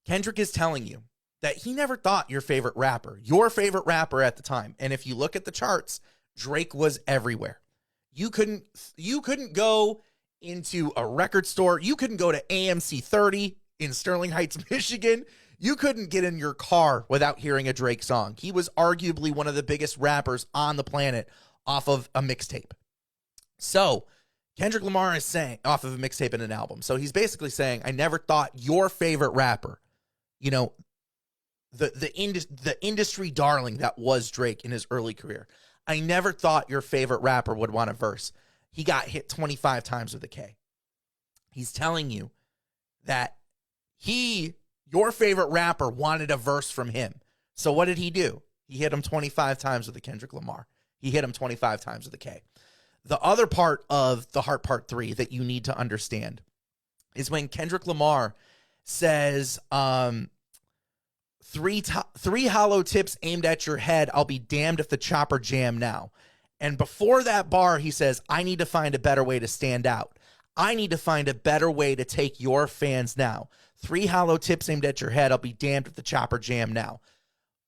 Kendrick is telling you that he never thought your favorite rapper at the time. And if you look at the charts, Drake was everywhere. You couldn't go into a record store. You couldn't go to AMC 30 in Sterling Heights, Michigan. You couldn't get in your car without hearing a Drake song. He was arguably one of the biggest rappers on the planet off of a mixtape. So Kendrick Lamar is saying, off of a mixtape and an album. So he's basically saying, I never thought your favorite rapper, you know, the industry darling that was Drake in his early career, I never thought your favorite rapper would want a verse. He got hit 25 times with a K. He's telling you that your favorite rapper wanted a verse from him. So what did he do? He hit him 25 times with a Kendrick Lamar. He hit him 25 times with a K. The other part of the Heart Part 3 that you need to understand is when Kendrick Lamar says, three hollow tips aimed at your head, I'll be damned if the chopper jam now. And before that bar, he says, I need to find a better way to stand out. I need to find a better way to take your fans now. 3 hollow tips aimed at your head, I'll be damned if the chopper jam now.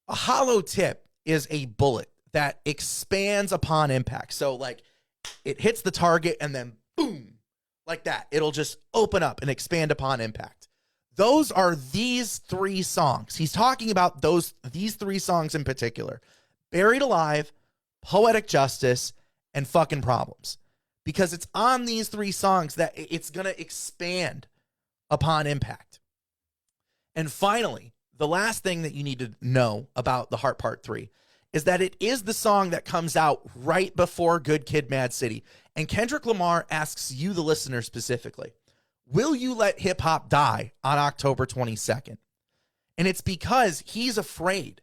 A hollow tip is a bullet that expands upon impact. So like it hits the target and then boom, like that. It'll just open up and expand upon impact. Those are these 3 songs. He's talking about these 3 songs in particular. Buried Alive, Poetic Justice, and Fucking Problems. Because it's on these 3 songs that it's going to expand upon impact. And finally, the last thing that you need to know about the Heart Part 3 is that it is the song that comes out right before Good Kid, Mad City. And Kendrick Lamar asks you, the listener specifically, will you let hip hop die on October 22nd? And it's because he's afraid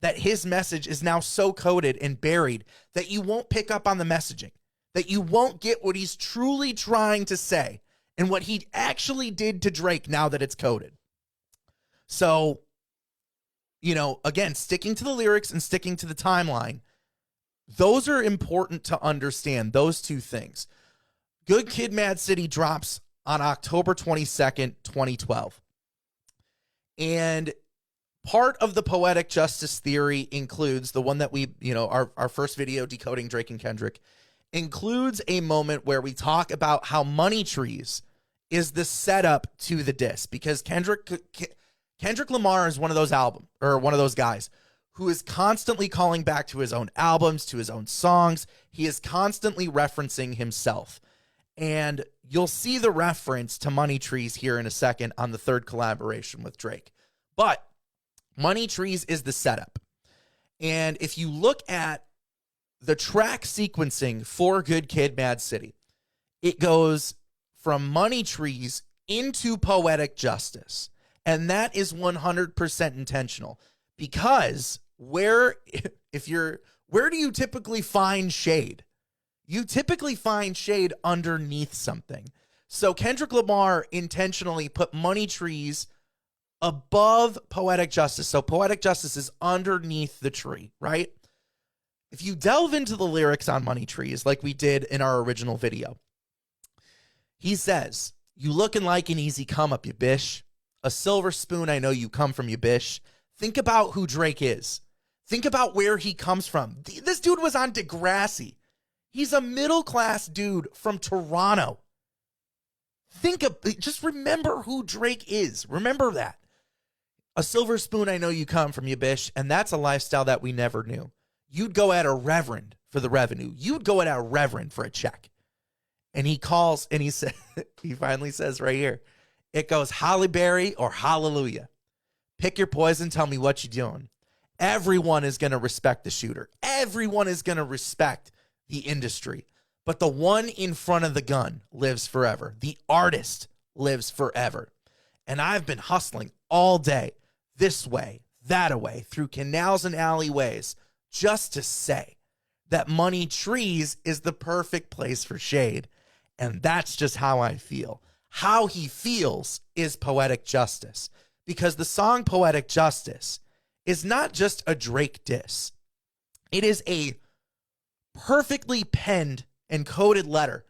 that his message is now so coded and buried that you won't pick up on the messaging, that you won't get what he's truly trying to say and what he actually did to Drake now that it's coded. So, you know, again, sticking to the lyrics and sticking to the timeline, those are important to understand, those 2 things. Good Kid, Mad City drops on October 22nd, 2012. And part of the Poetic Justice Theory includes the one that we, you know, our first video, Decoding Drake and Kendrick, includes a moment where we talk about how Money Trees is the setup to the diss, because Kendrick Lamar is one of those guys who is constantly calling back to his own albums, to his own songs. He is constantly referencing himself. And you'll see the reference to Money Trees here in a second on the 3rd collaboration with Drake. But Money Trees is the setup. And if you look at the track sequencing for Good Kid, Mad City, it goes from Money Trees into Poetic Justice. And that is 100% intentional, because where do you typically find shade? You typically find shade underneath something. So Kendrick Lamar intentionally put Money Trees above Poetic Justice. So Poetic Justice is underneath the tree, right? If you delve into the lyrics on Money Trees, like we did in our original video, he says, you looking like an easy come up, you bish. A silver spoon, I know you come from, you bish. Think about who Drake is. Think about where he comes from. This dude was on Degrassi. He's a middle-class dude from Toronto. Just remember who Drake is. Remember that. A silver spoon, I know you come from, you bish. And that's a lifestyle that we never knew. You'd go at a reverend for the revenue. You'd go at a reverend for a check. And he calls, and he said, he finally says right here, it goes Holly Berry or hallelujah. Pick your poison, tell me what you're doing. Everyone is going to respect the shooter. Everyone is going to respect the industry. But the one in front of the gun lives forever. The artist lives forever. And I've been hustling all day, this way, that way, through canals and alleyways, just to say that Money Trees is the perfect place for shade. And that's just how I feel. How he feels is Poetic Justice, because the song Poetic Justice is not just a Drake diss. It is a perfectly penned and coded letter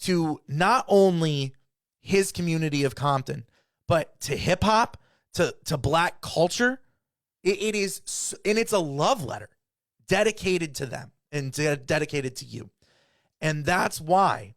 to not only his community of Compton, but to hip hop, to black culture. It is, and it's a love letter dedicated to them and dedicated to you. And that's why,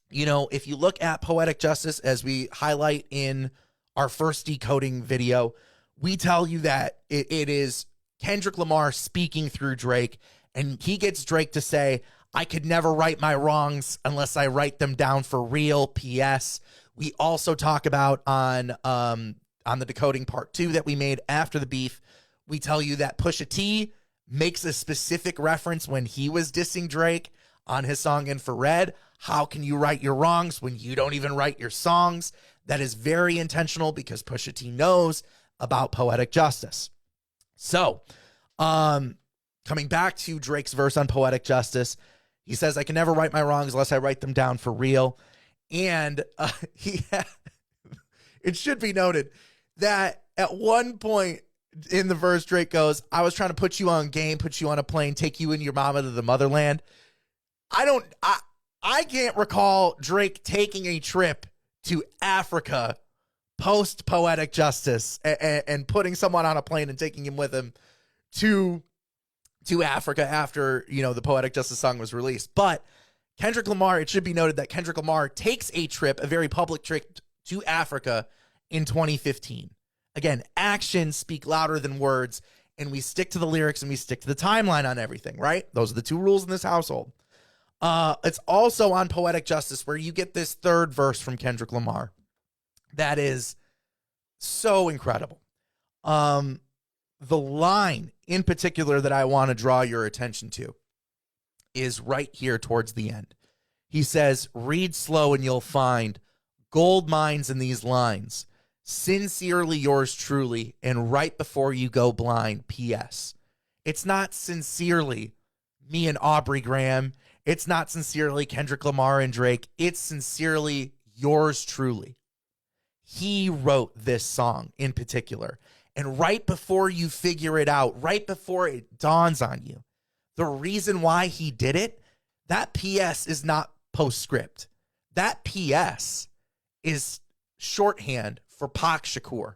you know, if you look at Poetic Justice, as we highlight in our first decoding video, we tell you that it is Kendrick Lamar speaking through Drake, and he gets Drake to say, I could never right my wrongs unless I write them down for real, PS. We also talk about on the decoding part 2 that we made after the beef, we tell you that Pusha T makes a specific reference when he was dissing Drake on his song Infrared. How can you right your wrongs when you don't even write your songs? That is very intentional because Pusha T knows about poetic justice. So, coming back to Drake's verse on Poetic Justice, he says, I can never right my wrongs unless I write them down for real. And it should be noted that at one point in the verse, Drake goes, I was trying to put you on game, put you on a plane, take you and your mama to the motherland. I can't recall Drake taking a trip to Africa post Poetic Justice and putting someone on a plane and taking him with him to Africa after, you know, the Poetic Justice song was released. But Kendrick Lamar, it should be noted that Kendrick Lamar takes a trip, a very public trip to Africa in 2015. Again, actions speak louder than words, and we stick to the lyrics and we stick to the timeline on everything, right? Those are the 2 rules in this household. It's also on Poetic Justice where you get this third verse from Kendrick Lamar that is so incredible. The line in particular that I want to draw your attention to is right here towards the end. He says, read slow and you'll find gold mines in these lines. Sincerely yours truly, and right before you go blind, P.S. It's not sincerely me and Aubrey Graham. It's not sincerely Kendrick Lamar and Drake. It's sincerely yours truly. He wrote this song in particular. And right before you figure it out, right before it dawns on you, the reason why he did it, that P.S. is not postscript. That P.S. is shorthand for Pac Shakur.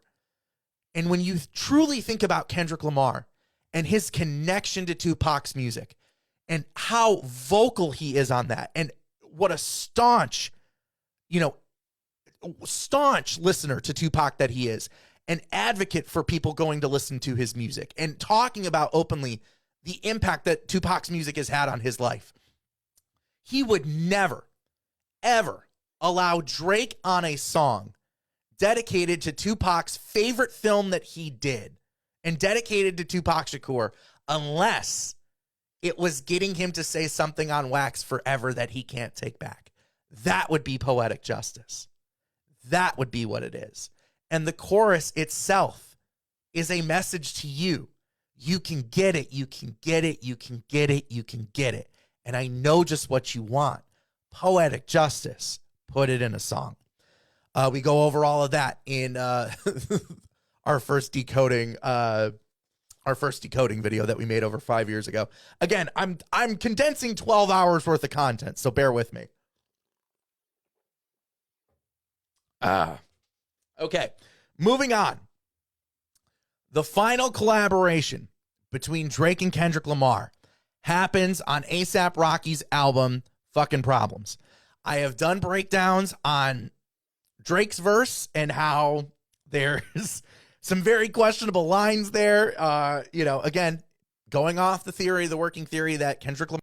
And when you truly think about Kendrick Lamar and his connection to Tupac's music and how vocal he is on that, and what a staunch listener to Tupac that he is, an advocate for people going to listen to his music and talking about openly the impact that Tupac's music has had on his life. He would never, ever allow Drake on a song dedicated to Tupac's favorite film that he did and dedicated to Tupac Shakur unless it was getting him to say something on Wax Forever that he can't take back. That would be poetic justice. That would be what it is. And the chorus itself is a message to you. You can get it. You can get it. You can get it. You can get it. And I know just what you want. Poetic justice. Put it in a song. We go over all of that in our first decoding video that we made over 5 years ago. Again, I'm condensing 12 hours worth of content, so bear with me. Okay, moving on. The final collaboration between Drake and Kendrick Lamar happens on A$AP Rocky's album, Fucking Problems. I have done breakdowns on Drake's verse and how there's some very questionable lines there. Again, going off the working theory that Kendrick Lamar